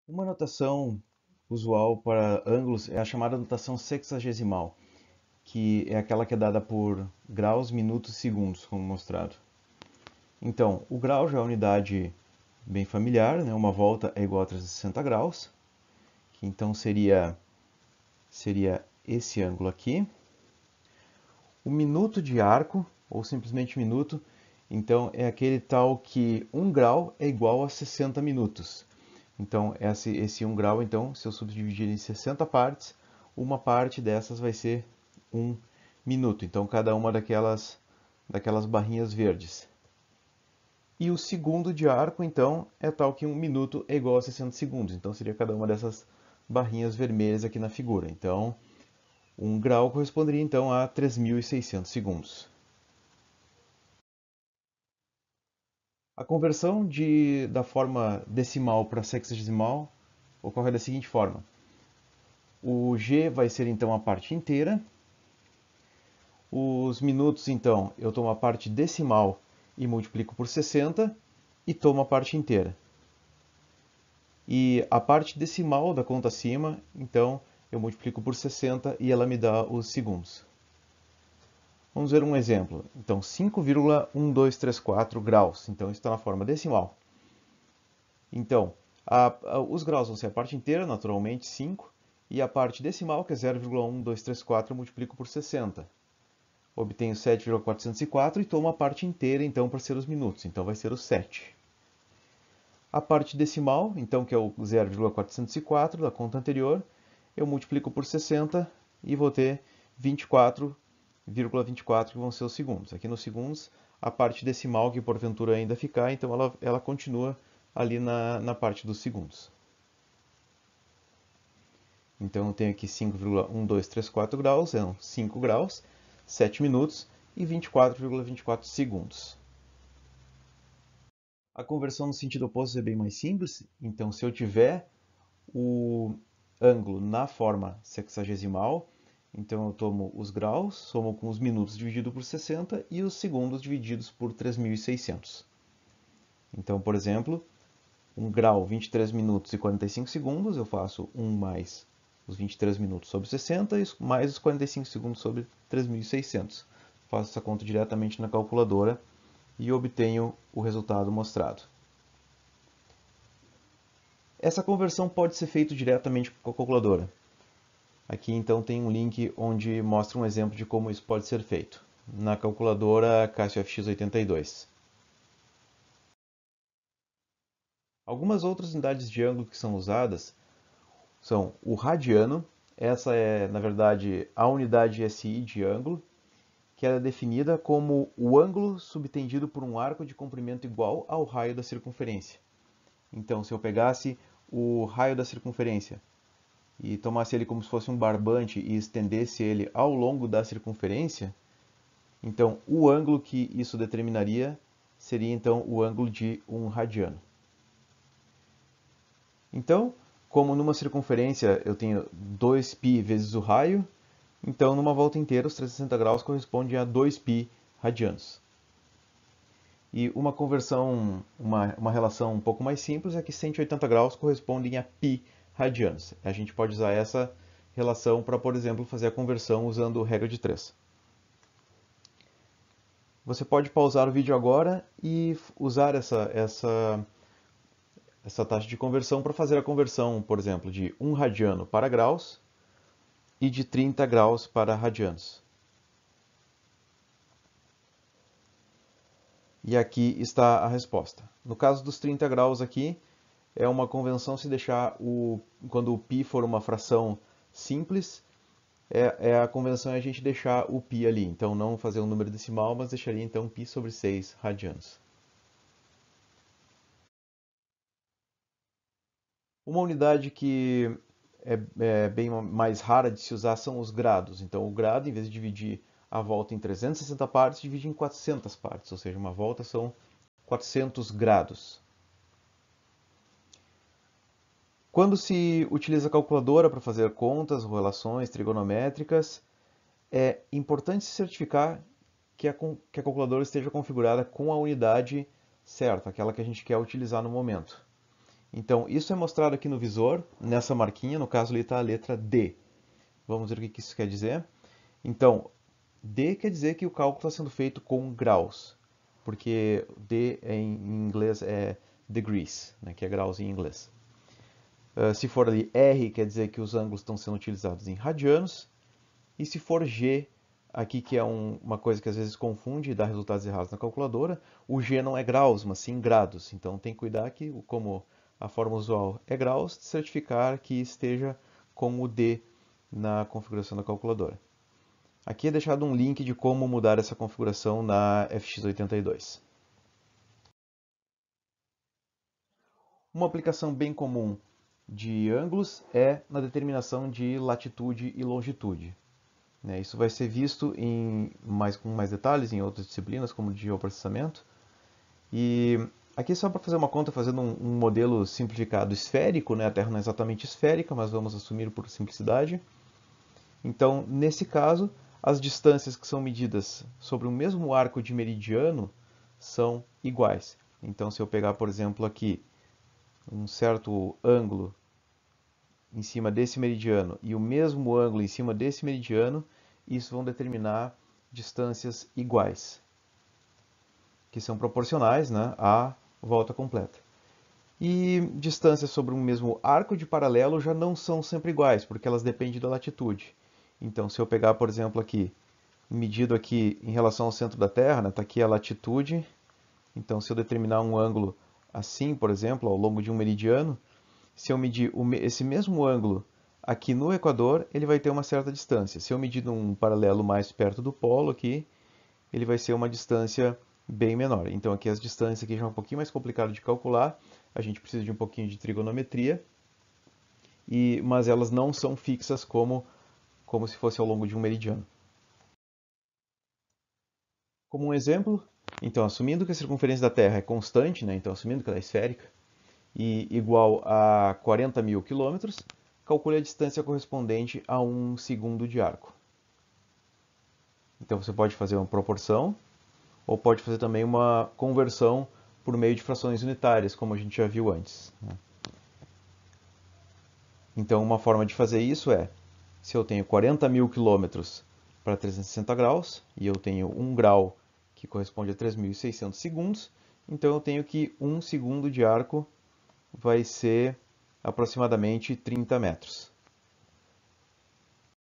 Uma notação usual para ângulos é a chamada notação sexagesimal, que é aquela que é dada por graus, minutos e segundos, como mostrado. Então, o grau já é a unidade bem familiar, né? Uma volta é igual a 360 graus, que então seria esse ângulo aqui. O minuto de arco, ou simplesmente minuto, então é aquele tal que 1 grau é igual a 60 minutos. Então, esse 1 grau, então, se eu subdividir em 60 partes, uma parte dessas vai ser 1 minuto. Então, cada uma daquelas barrinhas verdes. E o segundo de arco, então, é tal que 1 minuto é igual a 60 segundos. Então, seria cada uma dessas barrinhas vermelhas aqui na figura. Então, 1 grau corresponderia, então, a 3.600 segundos. A conversão da forma decimal para sexagesimal ocorre da seguinte forma. O G vai ser então a parte inteira. Os minutos, então, eu tomo a parte decimal e multiplico por 60 e tomo a parte inteira. E a parte decimal da conta acima, então, eu multiplico por 60 e ela me dá os segundos. Vamos ver um exemplo. Então, 5,1234 graus. Então, isso está na forma decimal. Então, os graus vão ser a parte inteira, naturalmente, 5, e a parte decimal, que é 0,1234, eu multiplico por 60. Obtenho 7,404 e tomo a parte inteira, então, para ser os minutos. Então, vai ser o 7. A parte decimal, então, que é o 0,404 da conta anterior, eu multiplico por 60 e vou ter 24,24, que vão ser os segundos. Aqui nos segundos, a parte decimal, que porventura ainda ficar, então ela continua ali na parte dos segundos. Então eu tenho aqui 5,1234 graus, são 5 graus, 7 minutos e 24,24 segundos. A conversão no sentido oposto é bem mais simples, então se eu tiver o ângulo na forma sexagesimal, então eu tomo os graus, somo com os minutos dividido por 60 e os segundos divididos por 3.600. Então, por exemplo, 1 grau, 23 minutos e 45 segundos, eu faço 1 mais os 23 minutos sobre 60 e mais os 45 segundos sobre 3.600. Faço essa conta diretamente na calculadora e obtenho o resultado mostrado. Essa conversão pode ser feita diretamente com a calculadora. Aqui então tem um link onde mostra um exemplo de como isso pode ser feito, na calculadora Casio FX82. Algumas outras unidades de ângulo que são usadas são o radiano, essa é, na verdade, a unidade SI de ângulo, que é definida como o ângulo subtendido por um arco de comprimento igual ao raio da circunferência. Então, se eu pegasse o raio da circunferência e tomasse ele como se fosse um barbante e estendesse ele ao longo da circunferência, então o ângulo que isso determinaria seria então o ângulo de um radiano. Então, como numa circunferência eu tenho 2π vezes o raio, então numa volta inteira os 360 graus correspondem a 2π radianos. E uma conversão, uma relação um pouco mais simples é que 180 graus correspondem a π radianos. A gente pode usar essa relação para, por exemplo, fazer a conversão usando regra de 3. Você pode pausar o vídeo agora e usar essa taxa de conversão para fazer a conversão, por exemplo, de 1 radiano para graus e de 30 graus para radianos. E aqui está a resposta. No caso dos 30 graus aqui, é uma convenção se deixar quando o π for uma fração simples, a convenção é a gente deixar o π ali. Então não fazer um número decimal, mas deixaria então π sobre 6 radianos. Uma unidade que é bem mais rara de se usar são os grados. Então o grado, em vez de dividir a volta em 360 partes, divide em 400 partes, ou seja, uma volta são 400 grados. Quando se utiliza a calculadora para fazer contas ou relações trigonométricas, é importante se certificar que a calculadora esteja configurada com a unidade certa, aquela que a gente quer utilizar no momento. Então, isso é mostrado aqui no visor, nessa marquinha, no caso ali está a letra D. Vamos ver o que isso quer dizer. Então, D quer dizer que o cálculo está sendo feito com graus, porque D em inglês é degrees, né, que é graus em inglês. Se for ali R, quer dizer que os ângulos estão sendo utilizados em radianos. E se for G, aqui que é uma coisa que às vezes confunde e dá resultados errados na calculadora, o G não é graus, mas sim grados. Então tem que cuidar que, como a forma usual é graus, certificar que esteja com o D na configuração da calculadora. Aqui é deixado um link de como mudar essa configuração na FX82. Uma aplicação bem comum de ângulos é na determinação de latitude e longitude. Isso vai ser visto com mais detalhes em outras disciplinas, como de geoprocessamento. E aqui só para fazer uma conta, fazendo um modelo simplificado esférico, a Terra não é exatamente esférica, mas vamos assumir por simplicidade. Então, nesse caso, as distâncias que são medidas sobre o mesmo arco de meridiano são iguais. Então, se eu pegar, por exemplo, aqui um certo ângulo em cima desse meridiano e o mesmo ângulo em cima desse meridiano, isso vão determinar distâncias iguais, que são proporcionais, à volta completa. E distâncias sobre um mesmo arco de paralelo já não são sempre iguais, porque elas dependem da latitude. Então, se eu pegar, por exemplo, aqui, medido aqui em relação ao centro da Terra, está aqui a latitude. Então, se eu determinar um ângulo assim, por exemplo, ao longo de um meridiano, se eu medir esse mesmo ângulo aqui no Equador, ele vai ter uma certa distância. Se eu medir um paralelo mais perto do polo aqui, ele vai ser uma distância bem menor. Então aqui as distâncias aqui já é um pouquinho mais complicado de calcular. A gente precisa de um pouquinho de trigonometria, mas elas não são fixas como se fosse ao longo de um meridiano. Como um exemplo, então assumindo que a circunferência da Terra é constante, então assumindo que ela é esférica, e igual a 40 mil quilômetros, calcule a distância correspondente a 1 segundo de arco. Então você pode fazer uma proporção, ou pode fazer também uma conversão por meio de frações unitárias, como a gente já viu antes. Então uma forma de fazer isso é, se eu tenho 40 mil quilômetros para 360 graus, e eu tenho 1 grau que corresponde a 3.600 segundos, então eu tenho que 1 segundo de arco vai ser aproximadamente 30 metros.